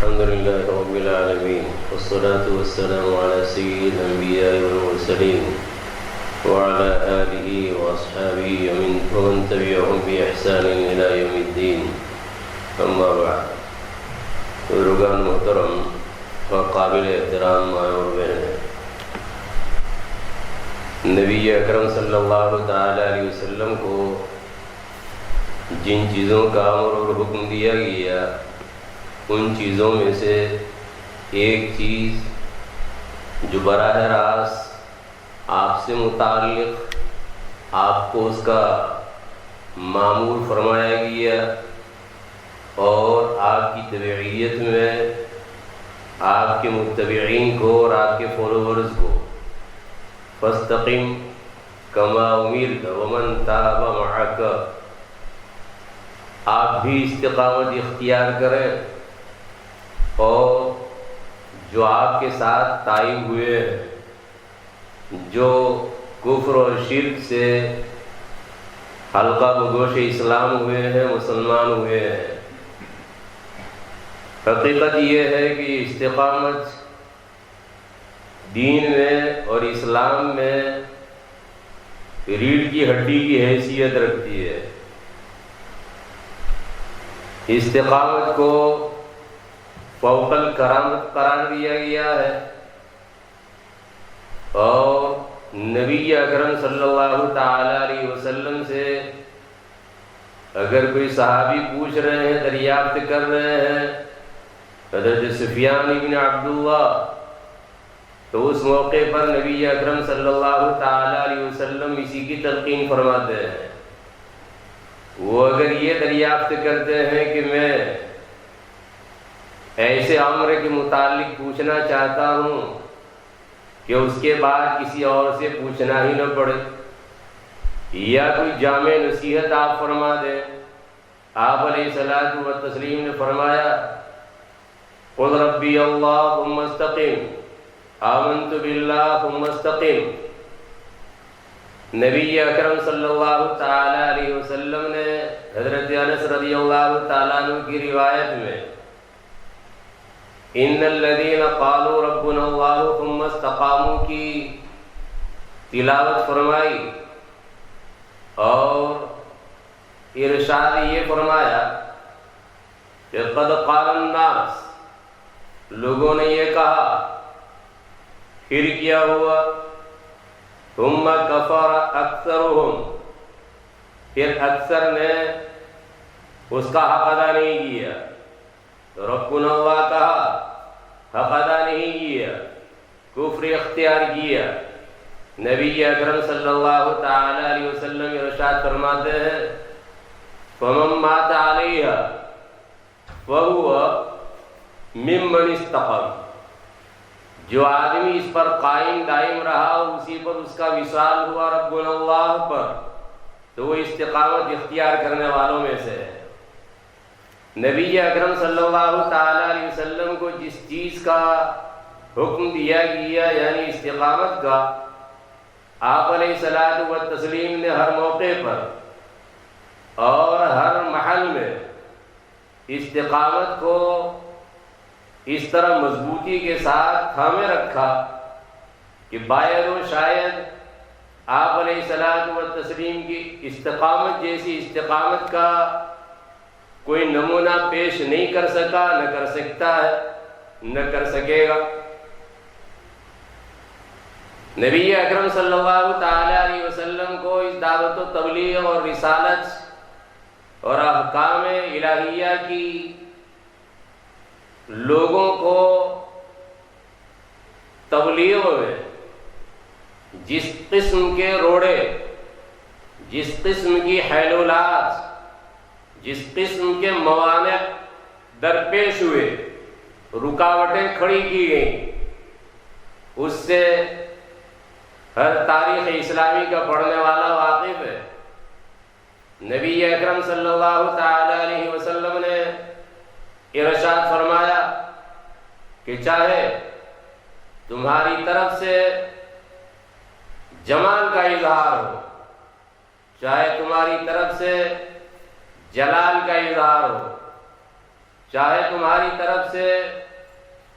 الحمد لله رب العالمين والصلاة والسلام على سيد الأنبياء والمرسلين وعلى آله وأصحابه ومن تبعهم بإحسان إلى يوم الدين أما بعد بزرگان محترم وقابل احترام مائیں اور بہنیں، نبی اکرم صلی اللہ تعالی علیہ وسلم کو جن چیزوں کا امر اور حکم دیا گیا ان چیزوں میں سے ایک چیز جو براہ راست آپ سے متعلق آپ کو اس کا معمول فرمایا گیا اور آپ کی تبعیت میں آپ کے متبعین کو اور آپ کے فالوورز کو فاستقم کما امرت ومن تاب معک، آپ بھی استقامت اختیار کریں اور جو آپ کے ساتھ تائب ہوئے ہیں، جو کفر اور شرک سے حلقہ بگوش اسلام ہوئے ہیں، مسلمان ہوئے ہیں۔ حقیقت یہ ہے کہ استقامت دین میں اور اسلام میں ریڑھ کی ہڈی کی حیثیت رکھتی ہے۔ استقامت کو فوق الکرامت قرار دیا گیا ہے، اور نبی اکرم صلی اللہ تعالی علیہ وسلم سے اگر کوئی صحابی پوچھ رہے ہیں، دریافت کر رہے ہیں حضرت سفیان بن عبداللہ، تو اس موقع پر نبی اکرم صلی اللہ تعالی علیہ وسلم اسی کی تلقین فرماتے ہیں۔ وہ اگر یہ دریافت کرتے ہیں کہ میں ایسے امر کے متعلق پوچھنا چاہتا ہوں کہ اس کے بعد کسی اور سے پوچھنا ہی نہ پڑے، یا کوئی جامع نصیحت آپ فرما دیں، آپ علیہ الصلوۃ والتسلیم نے فرمایا قل ربی اللہ ثم استقم، آمنت باللہ ثم استقم۔ نبی اکرم صلی اللہ تعالی علیہ وسلم نے حضرت انس رضی اللہ تعالیٰ عنہ کی روایت میں ان الذین قالوا ربنا اللہ ثم استقاموا کی تلاوت فرمائی اور ارشاد یہ فرمایا کہ قد قال الناس، لوگوں نے یہ کہا، پھر کیا ہوا، ثم کفر اکثرهم، پھر اکثر نے اس کا حق ادا نہیں کیا۔ تو ربنا اللہ کہا، حق ادا نہیں کیا، کفر اختیار کیا۔ نبی اکرم صلی اللہ تعالی علیہ وسلم ارشاد فرماتے ہیں فمن مات علیہا فہو ممن استقام، جو آدمی اس پر قائم دائم رہا، اسی پر اس کا وصال ہوا ربنا اللہ پر، تو وہ استقامت اختیار کرنے والوں میں سے ہے۔ نبی اکرم صلی اللہ تعالی علیہ وسلم کو جس چیز کا حکم دیا گیا یعنی استقامت کا، آپ علیہ الصلوۃ والتسلیم نے ہر موقع پر اور ہر محل میں استقامت کو اس طرح مضبوطی کے ساتھ تھامے رکھا کہ باید و شاید آپ علیہ الصلوۃ والتسلیم کی استقامت جیسی استقامت کا کوئی نمونہ پیش نہیں کر سکا، نہ کر سکتا ہے، نہ کر سکے گا۔ نبی اکرم صلی اللہ تعالی علیہ وسلم کو اس دعوت و تبلیغ اور رسالت اور احکام الہیہ کی لوگوں کو تبلیغ میں جس قسم کے روڑے، جس قسم کی حیلولات، جس قسم کے موانع درپیش ہوئے، رکاوٹیں کھڑی کی گئیں، اس سے ہر تاریخ اسلامی کا پڑھنے والا واقف ہے۔ نبی اکرم صلی اللہ تعالی علیہ وسلم نے ارشاد فرمایا کہ چاہے تمہاری طرف سے جمال کا اظہار ہو، چاہے تمہاری طرف سے جلال کا اظہار ہو، چاہے تمہاری طرف سے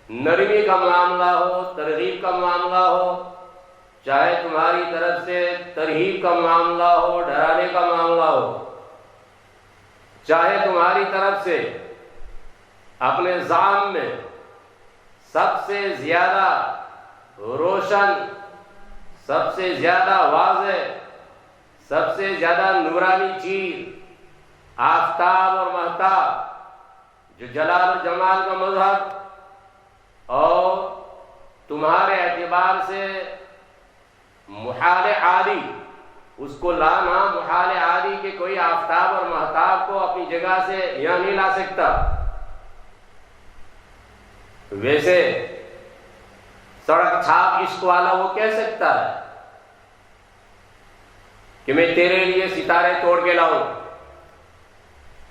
نرمی کا معاملہ ہو، ترغیب کا معاملہ ہو، چاہے تمہاری طرف سے ترہیب کا معاملہ ہو، ڈرانے کا معاملہ ہو، چاہے تمہاری طرف سے اپنے زعم میں سب سے زیادہ روشن، سب سے زیادہ واضح، سب سے زیادہ نورانی چیز آفتاب اور مہتاب جو جلال و جمال کا مظہر، اور تمہارے اعتبار سے محال عادی، اس کو لانا محال عادی کہ کوئی آفتاب اور مہتاب کو اپنی جگہ سے یہاں نہیں لا سکتا۔ ویسے سڑک چھاپ عشق والا وہ کہہ سکتا ہے کہ میں تیرے لیے ستارے توڑ کے لاؤں،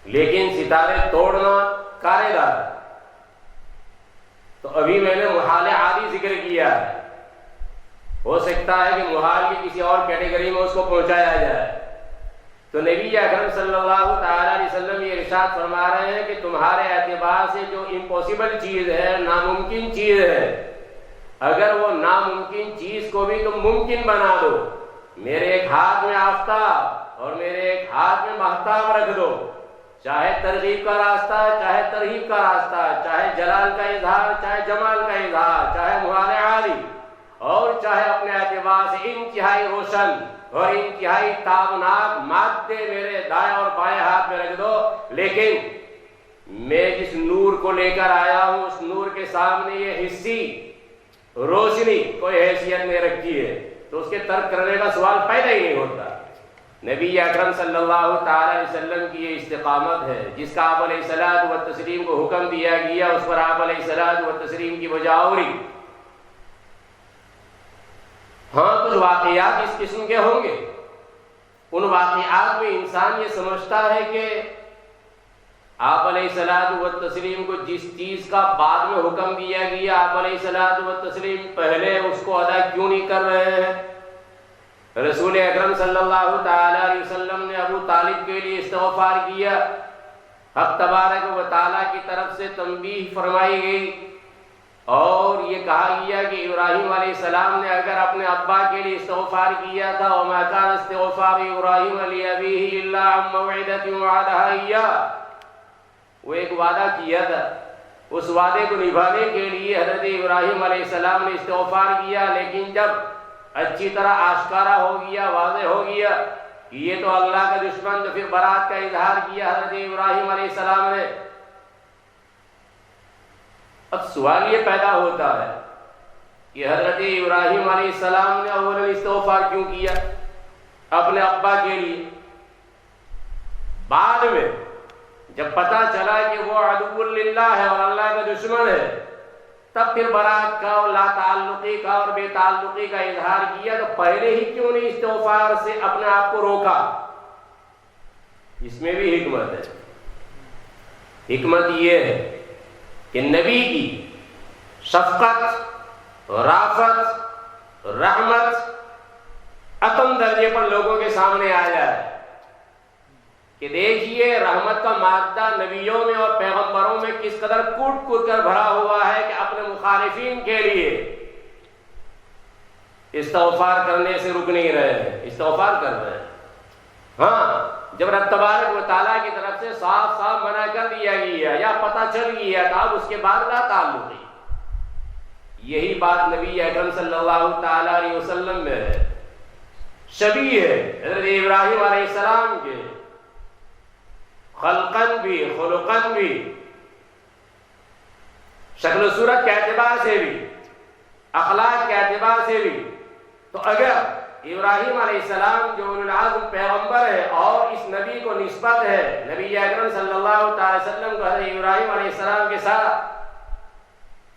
لیکن ستارے توڑنا کاریگار ہے۔ تو ابھی میں نے محال عادی ذکر کیا ہے، ہو سکتا ہے کہ محال کی کسی اور کیٹیگری میں اس کو پہنچایا جائے۔ تو نبی اکرم صلی اللہ تعالی علیہ وسلم یہ ارشاد فرما رہے ہیں کہ تمہارے اعتبار سے جو امپاسبل چیز ہے، ناممکن چیز ہے، اگر وہ ناممکن چیز کو بھی تم ممکن بنا دو، میرے ایک ہاتھ میں آفتاب اور میرے ایک ہاتھ میں مہتاب رکھ دو، چاہے ترغیب کا راستہ، چاہے ترہیب کا راستہ، چاہے جلال کا اظہار، چاہے جمال کا اظہار، چاہے محال عالی، اور چاہے اپنے اعتبار سے انتہائی روشن اور انتہائی تابناک مادے میرے دائیں اور بائیں ہاتھ میں رکھ دو، لیکن میں جس نور کو لے کر آیا ہوں اس نور کے سامنے یہ حصی روشنی کوئی حیثیت نہیں رکھتی ہے، تو اس کے ترک کرنے کا سوال پیدا ہی نہیں ہوتا۔ نبی اکرم صلی اللہ تعالی علیہ وسلم کی یہ استقامت ہے جس کا آپ علیہ الصلوۃ والتسلیم کو حکم دیا گیا، اس پر آپ علیہ الصلوۃ والتسلیم کی بجاوری۔ ہاں کچھ واقعات اس قسم کے ہوں گے، ان واقعات میں انسان یہ سمجھتا ہے کہ آپ علیہ الصلوۃ والتسلیم کو جس چیز کا بعد میں حکم دیا گیا، آپ علیہ الصلوۃ والتسلیم پہلے اس کو ادا کیوں نہیں کر رہے ہیں؟ رسول اکرم صلی اللہ تعالی علیہ وسلم نے ابو طالب کے لیے استغفار کیا، حق تبارک و تعالیٰ کی طرف سے تنبیہ فرمائی گئی، اور یہ کہا گیا کہ ابراہیم علیہ السلام نے اگر اپنے ابا کے لیے استغفار کیا تھا، وما كان استغفار ابراہیم لأبیہ الا عن موعدۃ وعدہا ایاہ، وہ ایک وعدہ کیا تھا، اس وعدے کو نبھانے کے لیے حضرت ابراہیم علیہ السلام نے استغفار کیا، لیکن جب اچھی طرح آشکارا ہو گیا، واضح ہو گیا کہ یہ تو اللہ کا دشمن، تو پھر برات کا اظہار کیا حضرت ابراہیم علیہ السلام نے۔ اب سوال یہ پیدا ہوتا ہے کہ حضرت ابراہیم علیہ السلام نے اولا استغفار کیوں کیا اپنے ابا کے لیے؟ بعد میں جب پتا چلا کہ وہ عدو للہ ہے اور اللہ کا دشمن ہے، تب پھر برات کا اور لا تعلقی کا اور بے تعلقی کا اظہار کیا، تو پہلے ہی کیوں نہیں استغفار سے اپنے آپ کو روکا؟ اس میں بھی حکمت ہے۔ حکمت یہ ہے کہ نبی کی شفقت، رافت، رحمت اتم درجے پر لوگوں کے سامنے آ جائے کہ دیکھیے رحمت کا مادہ نبیوں میں اور پیغمبروں میں کس قدر کوٹ کوٹ کر بھرا ہوا ہے کہ اپنے مخالفین کے لیے استغفار کرنے سے رک نہیں رہے ہیں، استغفار کر رہے ہیں۔ ہاں جب رب تبارک و تعالیٰ کی طرف سے صاف صاف منع کر دیا گیا یا پتہ چل گیا تھا، اب اس کے بعد لا تعلقی۔ یہی بات نبی اکرم صلی اللہ تعالی علیہ وسلم میں ہے، شبیہ ہے حضرت ابراہیم علیہ السلام کے، خلقاً بھی خلقاً بھی، شکل و صورت کے اعتبار سے بھی، اخلاق کے اعتبار سے بھی۔ تو اگر ابراہیم علیہ السلام جو اولو العزم پیغمبر ہے اور اس نبی کو نسبت ہے نبی اکرم صلی اللہ تعالی وسلم کو حضرت ابراہیم علیہ السلام کے ساتھ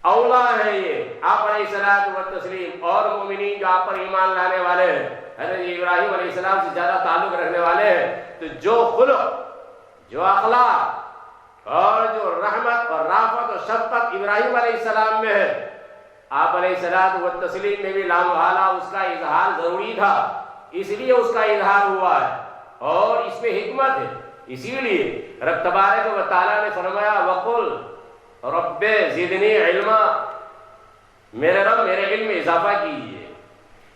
اولا ہے، یہ آپ علیہ الصلوۃ والتسلیم اور مومنین جو آپ پر ایمان لانے والے ہیں حضرت ابراہیم علیہ السلام سے زیادہ تعلق رکھنے والے ہیں، تو جو خلق، جو اخلاق اور جو رحمت اور رافت اور شفقت ابراہیم علیہ السلام میں ہے، آپ علیہ الصلوۃ والتسلیم میں بھی لامحالہ اس کا اظہار ضروری تھا، اس لیے اس کا اظہار ہوا ہے۔ اور اس میں حکمت ہے اسی لیے رب تبارک و تعالیٰ نے فرمایا وقل رب زدنی علما، میرے رب میرے علم میں اضافہ کیجیے۔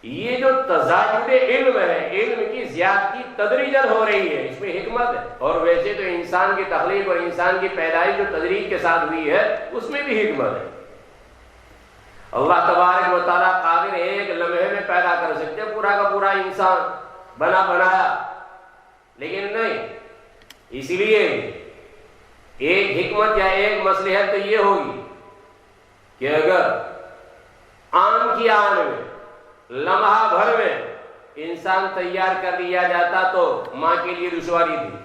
یہ جو تزاید علم ہے، علم کی زیادتی تدریجاً ہو رہی ہے، اس میں حکمت ہے۔ اور ویسے تو انسان کی تخلیق اور انسان کی پیدائش جو تدریج کے ساتھ ہوئی ہے اس میں بھی حکمت ہے۔ اللہ تبارک و تعالیٰ قادر ایک لمحے میں پیدا کر سکتے پورا کا پورا انسان بنایا، لیکن نہیں، اس لیے ایک حکمت یا ایک مصلحت تو یہ ہوگی کہ اگر آن کی آن میں لمحہ بھر میں انسان تیار کر لیا جاتا تو ماں کے لیے دشواری تھی۔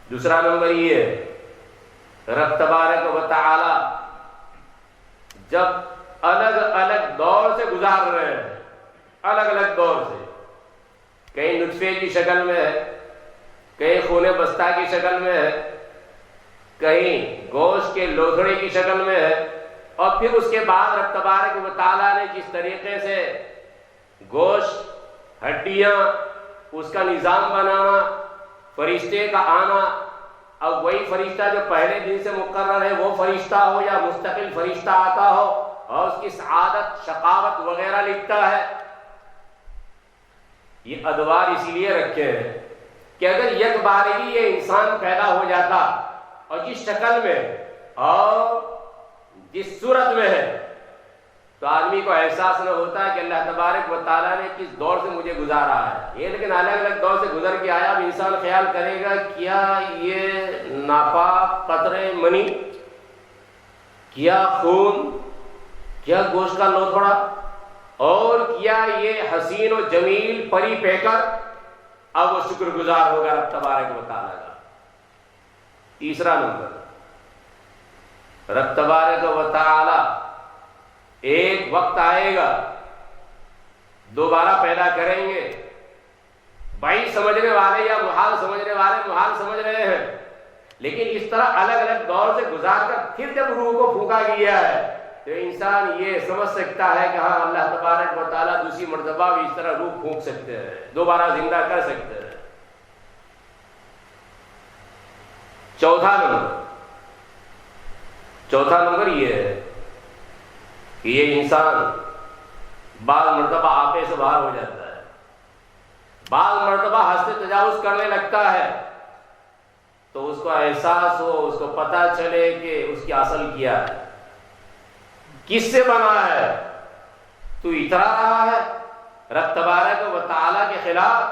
دوسرا نمبر یہ ہے رب تبارک و تعالی جب الگ الگ دور سے گزار رہے ہیں، الگ الگ دور سے، کہیں نطفے کی شکل میں ہے، کہیں خون بستہ کی شکل میں ہے، کہیں گوشت کے لوتھڑے کی شکل میں ہے، اور پھر اس کے بعد رب تبارک و تعالیٰ نے جس طریقے سے گوشت، ہڈیاں، اس کا نظام بنانا، فرشتے کا آنا، اب وہی فرشتہ جو پہلے دن سے مقرر ہے وہ فرشتہ ہو یا مستقل فرشتہ آتا ہو اور اس کی سعادت، شقاوت وغیرہ لکھتا ہے، یہ ادوار اسی لیے رکھے ہیں کہ اگر یک بارگی یہ انسان پیدا ہو جاتا اور جس شکل میں اور جس صورت میں ہے تو آدمی کو احساس نہ ہوتا ہے کہ اللہ تبارک و تعالیٰ نے کس دور سے مجھے گزارا ہے۔ یہ لیکن الگ الگ دور سے گزر کے آیا، اب انسان خیال کرے گا کیا یہ ناپاک قطرے منی، کیا خون، کیا گوشت کا لوتھڑا، اور کیا یہ حسین و جمیل پری پیکر، اب وہ شکر گزار ہوگا رب تبارک و تعالیٰ کا۔ تیسرا نمبر، رب تبارک و تعالیٰ ایک وقت آئے گا دوبارہ پیدا کریں گے، بعید سمجھنے والے یا محال سمجھنے والے محال سمجھ رہے ہیں، لیکن اس طرح الگ الگ دور سے گزار کر پھر جب روح کو پھونکا گیا ہے تو انسان یہ سمجھ سکتا ہے کہ ہاں اللہ تبارک و تعالیٰ دوسری مرتبہ بھی اس طرح روح پھونک سکتے ہیں، دوبارہ زندہ کر سکتے ہیں۔ چوتھا نمبر یہ ہے کہ یہ انسان بعض مرتبہ آپے سے باہر ہو جاتا ہے، بعض مرتبہ حد سے تجاوز کرنے لگتا ہے، تو اس کو احساس ہو، اس کو پتہ چلے کہ اس کی اصل کیا ہے، کس سے بنا ہے، تو اترا رہا ہے رب تبارک و تعالیٰ کے خلاف،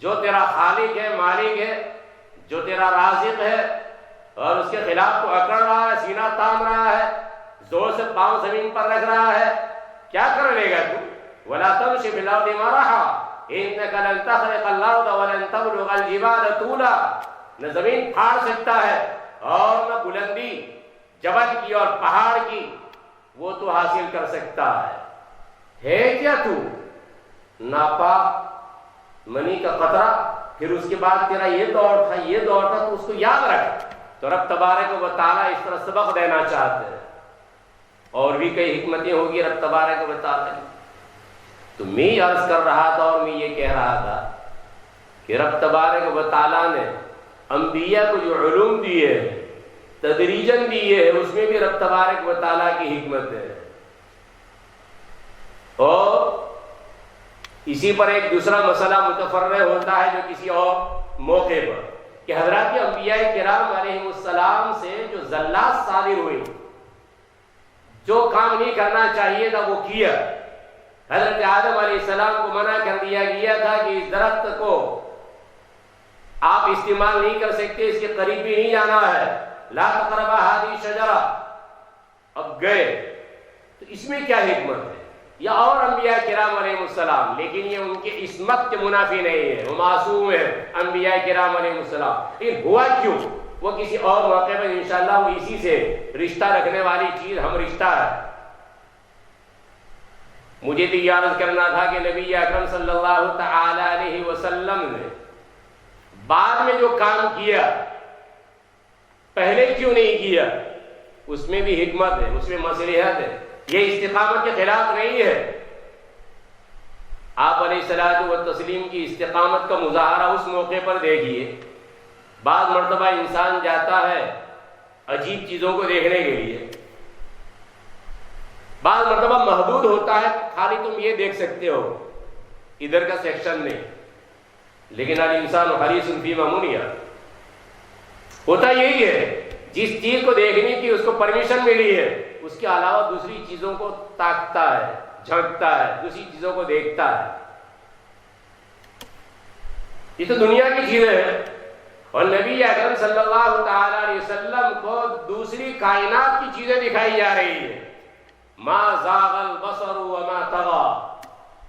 جو تیرا خالق ہے، مالک ہے، جو تیرا رازق ہے، اور اس کے خلاف تو اکڑ رہا ہے، سینہ تام رہا ہے، زور سے پاؤں زمین پر رکھ رہا ہے، کیا کر لے گا تو؟ وَلَا تَمْشِ فِي الْأَرْضِ مَرَحًا إِنَّكَ لَن تَخْرِقَ الْأَرْضَ وَلَن تَبْلُغَ الْجِبَالَ طُولًا، نہ زمین پھاڑ سکتا ہے اور نہ بلندی جبل کی اور پہاڑ کی وہ تو حاصل کر سکتا ہے کیا تو؟ ناپاک منی کا قطرہ، پھر اس کے بعد تیرا یہ دور تھا، یہ دور تھا، تو اس کو یاد رکھ۔ تو رب تبارک و تعالیٰ اس طرح سبق دینا چاہتے ہیں، اور بھی کئی حکمتیں ہوگی رب تبارک و تعالیٰ کی۔ تو میں عرض کر رہا تھا اور میں یہ کہہ رہا تھا کہ رب تبارک و تعالیٰ نے انبیاء کو جو علوم دیے تدریجاً دیے ہیں، اس میں بھی رب تبارک و تعالیٰ کی حکمت ہے۔ اور اسی پر ایک دوسرا مسئلہ متفرع ہوتا ہے جو کسی اور موقع پر، کہ حضرات انبیاء کرام علیہ السلام سے جو زلات صادر ہوئی، جو کام نہیں کرنا چاہیے تھا وہ کیا۔ حضرت آدم علیہ السلام کو منع کر دیا گیا تھا کہ اس درخت کو آپ استعمال نہیں کر سکتے، اس کے قریب بھی نہیں جانا ہے، لا تقربا هذه الشجرہ۔ اب گئے تو اس میں کیا حکمت ہے؟ یا اور انبیاء کرام علیہ السلام، لیکن یہ ان کی عصمت کے منافی نہیں ہے، وہ معصوم ہیں انبیاء کرام علیہ السلام، لیکن ہوا کیوں؟ وہ کسی اور موقع پر انشاءاللہ وہ اسی سے رشتہ رکھنے والی چیز ہم رشتہ ہے۔ مجھے تو یہ عرض کرنا تھا کہ نبی اکرم صلی اللہ تعالی علیہ وسلم نے بعد میں جو کام کیا پہلے کیوں نہیں کیا؟ اس میں بھی حکمت ہے، اس میں مصلحت ہے، یہ استقامت کے خلاف نہیں ہے۔ آپ علیہ الصلوۃ والتسلیم کی استقامت کا مظاہرہ اس موقع پر دیکھیے. بعض مرتبہ انسان جاتا ہے عجیب چیزوں کو دیکھنے کے لیے، بعض مرتبہ محدود ہوتا ہے، خالی تم یہ دیکھ سکتے ہو، ادھر کا سیکشن نہیں. لیکن الانسان حریص فیما منع، ہوتا یہی ہے، جس چیز کو دیکھنے کی اس کو پرمیشن ملی ہے اس کے علاوہ دوسری چیزوں کو تاکتا ہے، جھانکتا ہے، دوسری چیزوں کو دیکھتا ہے. یہ تو دنیا کی چیزیں ہیں، اور نبی اکرم صلی اللہ تعالی علیہ وسلم کو دوسری کائنات کی چیزیں دکھائی جا رہی ہیں. ما زاغ البصر وما طغى،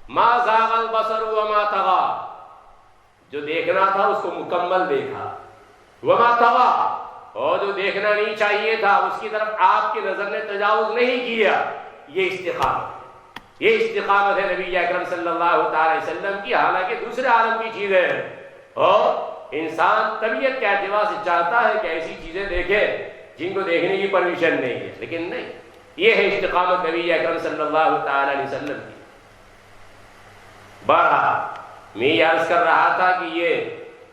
ما زاغ البصر وما طغى، جو دیکھنا تھا اس کو مکمل دیکھا. وما طغى، اور جو دیکھنا نہیں چاہیے تھا اس کی طرف آپ کی نظر نے تجاوز نہیں کیا. یہ استقامت، یہ استقامت ہے نبی اکرم صلی اللہ تعالی علیہ وسلم کی. حالانکہ دوسرے عالم کی چیزیں ہیں اور انسان طبیعت کے اعتبار سے چاہتا ہے کہ ایسی چیزیں دیکھے جن کو دیکھنے کی پرمیشن نہیں ہے، لیکن نہیں. یہ ہے استقامت نبی اکرم صلی اللہ تعالی علیہ وسلم کی. بہرحال میں یہ عرض کر رہا تھا کہ یہ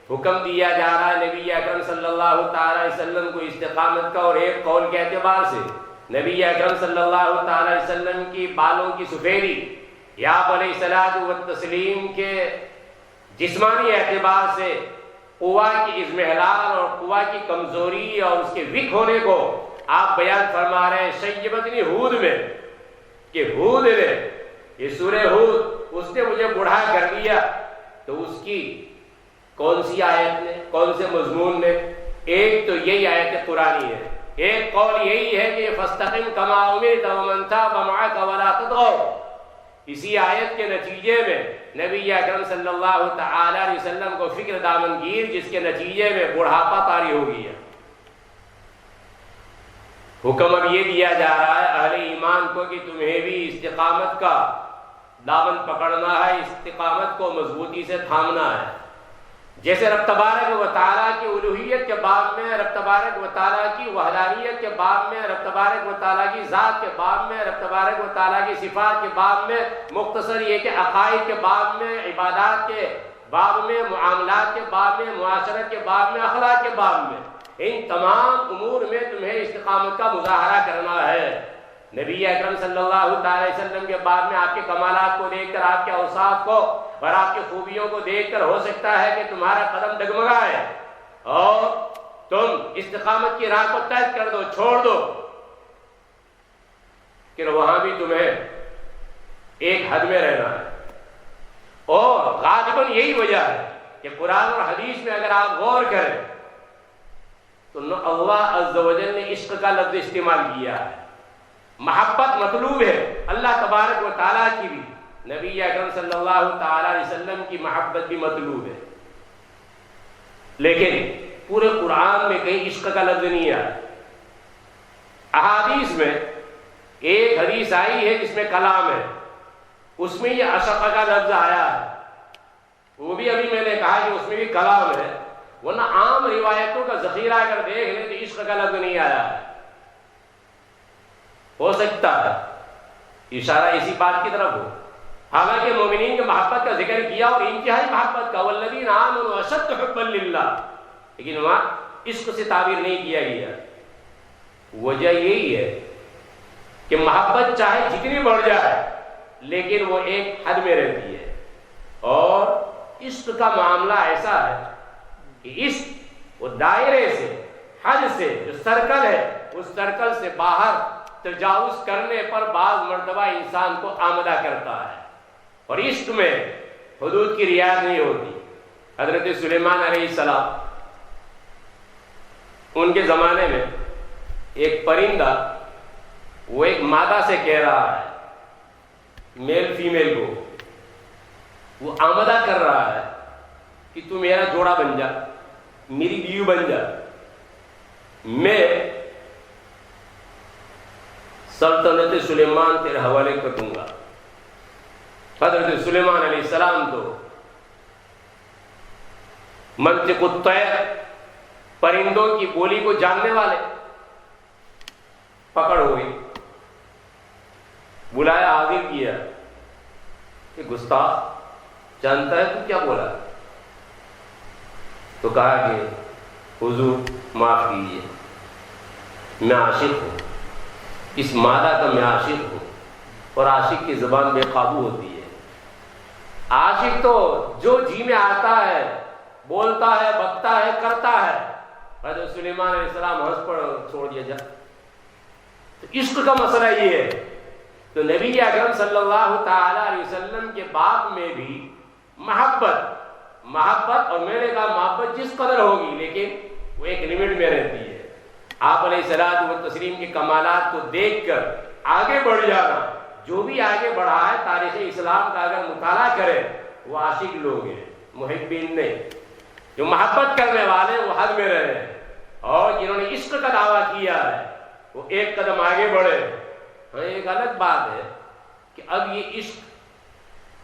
حکم دیا جا رہا ہے نبی اکرم صلی اللہ تعالی علیہ وسلم کو استقامت کا. اور ایک قول کے اعتبار سے نبی اکرم صلی اللہ تعالی علیہ وسلم کی بالوں کی سفیدی یا آپ علیہ الصلوۃ والتسلیم کے جسمانی اعتبار سے قوا کی اضمحلال اور قوا کی کمزوری اور اس کے وک ہونے کو آپ بیان فرما رہے ہیں شیبتنی ہود میں، کہ ہود نے، یہ سورہ ہود، اس نے مجھے بوڑھا کر دیا. تو اس کی کون سی آیت نے، کون سے مضمون نے؟ ایک تو یہی آیت قرآنی ہے، ایک قول یہی ہے کہ فاستقم کما امرت ومن تاب معك ولا تطغوا. اسی آیت کے نتیجے میں نبی اکرم صلی اللہ تعالی علیہ وسلم کو فکر دامنگیر، جس کے نتیجے میں بڑھاپا طاری ہو گیا. حکم اب یہ دیا جا رہا ہے اہل ایمان کو کہ تمہیں بھی استقامت کا دامن پکڑنا ہے، استقامت کو مضبوطی سے تھامنا ہے. جیسے رب تبارک و تعالیٰ کی الوہیت کے باب میں، رب تبارک و تعالیٰ کی وحدانیت کے باب میں، رب تبارک و تعالیٰ کی ذات کے باب میں، رب تبارک و تعالیٰ کی صفات کے باب میں، مختصر یہ کہ عقائد کے باب میں، عبادات کے باب میں، معاملات کے باب میں، معاشرت کے باب میں، اخلاق کے باب میں، ان تمام امور میں تمہیں استقامت کا مظاہرہ کرنا ہے. نبی اکرم صلی اللہ تعالی وسلم کے بعد میں آپ کے کمالات کو دیکھ کر، آپ کے اوصاف کو اور آپ کی خوبیوں کو دیکھ کر ہو سکتا ہے کہ تمہارا قدم ڈگمگائے اور تم استقامت کی راہ کو ترک کر دو، چھوڑ دو. کہ وہاں بھی تمہیں ایک حد میں رہنا ہے. اور غالباً یہی وجہ ہے کہ قرآن اور حدیث میں اگر آپ غور کریں تو اللہ عز و جل نے عشق کا لفظ استعمال کیا ہے. محبت مطلوب ہے اللہ تبارک و تعالیٰ کی بھی، نبی اکرم صلی اللہ تعالی علیہ وسلم کی محبت بھی مطلوب ہے. لیکن پورے قرآن میں کہیں عشق کا لفظ نہیں آیا. احادیث میں ایک حدیث آئی ہے جس میں کلام ہے، اس میں یہ عشق کا لفظ آیا ہے. وہ بھی ابھی میں نے کہا کہ اس میں بھی کلام ہے، ورنہ عام روایتوں کا ذخیرہ اگر دیکھ لیں تو عشق کا لفظ نہیں آیا ہے. ہو سکتا ہے اشارہ اسی بات کی طرف ہو. حالانکہ مومنین کی محبت کا ذکر کیا اور انتہائی محبت کا، والذین آمنوا اشد حبا للہ، لیکن وہاں عشق سے تعبیر نہیں کیا گیا. وجہ یہی ہے کہ محبت چاہے جتنی بڑھ جائے لیکن وہ ایک حد میں رہتی ہے. اور عشق کا معاملہ ایسا ہے کہ عشق وہ دائرے سے، حد سے، جو سرکل ہے اس سرکل سے باہر تجاوز کرنے پر بعض مرتبہ انسان کو آمدہ کرتا ہے. اور عشق میں حدود کی رعایت نہیں ہوتی. حضرت سلیمان علیہ السلام، ان کے زمانے میں ایک پرندہ وہ ایک مادہ سے کہہ رہا ہے، میل فیمیل کو وہ آمدہ کر رہا ہے کہ تو میرا جوڑا بن جا، میری بیوی بن جا، میں سلطنت سلیمان تیرے حوالے کر دوں گا. حضرت سلیمان علیہ السلام تو منطق الطیر، پرندوں کی بولی کو جاننے والے، پکڑ ہو گئی. بلایا، حاضر کیا کہ گستاخ جانتا ہے تو کیا بولا؟ تو کہا کہ حضور معاف کیجیے، میں عاشق ہوں، اس مادہ کا میں عاشق ہوں، اور عاشق کی زبان بے قابو ہوتی ہے۔ عاشق تو جو جی میں آتا ہے بولتا ہے، بکتا ہے، کرتا ہے۔ حضرت سلیمان علیہ السلام ہنس پڑ چھوڑ دیا جا۔ تو عشق کا مسئلہ یہ ہے۔ تو نبی اکرم صلی اللہ تعالی علیہ وسلم کے باب میں بھی محبت اور میں نے کہا محبت جس قدر ہوگی لیکن وہ ایک لمٹ میں رہتی ہے۔ آپ علیہ الصلوۃ والتسلیم کے کمالات کو دیکھ کر آگے بڑھ جانا، جو بھی آگے بڑھا ہے تاریخ اسلام کا اگر مطالعہ کرے وہ عاشق لوگ ہیں، محبین نہیں۔ جو محبت کرنے والے وہ حد میں رہے ہیں، اور جنہوں نے عشق کا دعویٰ کیا ہے وہ ایک قدم آگے بڑھے۔ ہاں ایک الگ بات ہے کہ اب یہ عشق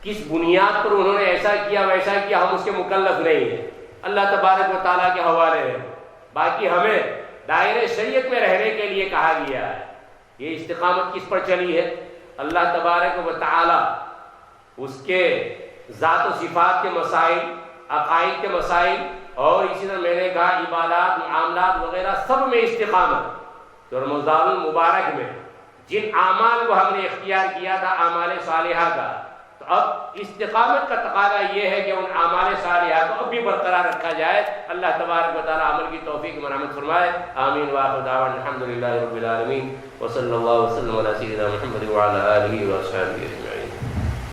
کس بنیاد پر انہوں نے ایسا کیا ویسا کیا، ہم اس کے مکلف نہیں ہیں، اللہ تبارک و تعالیٰ کے حوالے ہیں۔ باقی ہمیں دائرۂ شریعت میں رہنے کے لیے کہا گیا ہے۔ یہ استقامت کس پر چلی ہے؟ اللہ تبارک و تعالیٰ اس کے ذات و صفات کے مسائل، عقائد کے مسائل، اور اسی طرح میں نے کہا عبادات، معاملات وغیرہ سب میں استقامت۔ تو رمضان المبارک میں جن اعمال کو ہم نے اختیار کیا تھا اعمال صالحہ کا، تو اب استقامت کا تقاضا یہ ہے کہ ان اعمال صالحہ کو اب بھی برقرار رکھا جائے۔ اللہ تبارک و تعالیٰ عمل کی توفیق مرحمت فرمائے۔ آمین وآخر دعوانا الحمد للہ رب العالمین، وصلی اللہ وسلم علی سیدنا محمد وعلی آلہ وصحبہ اجمعین۔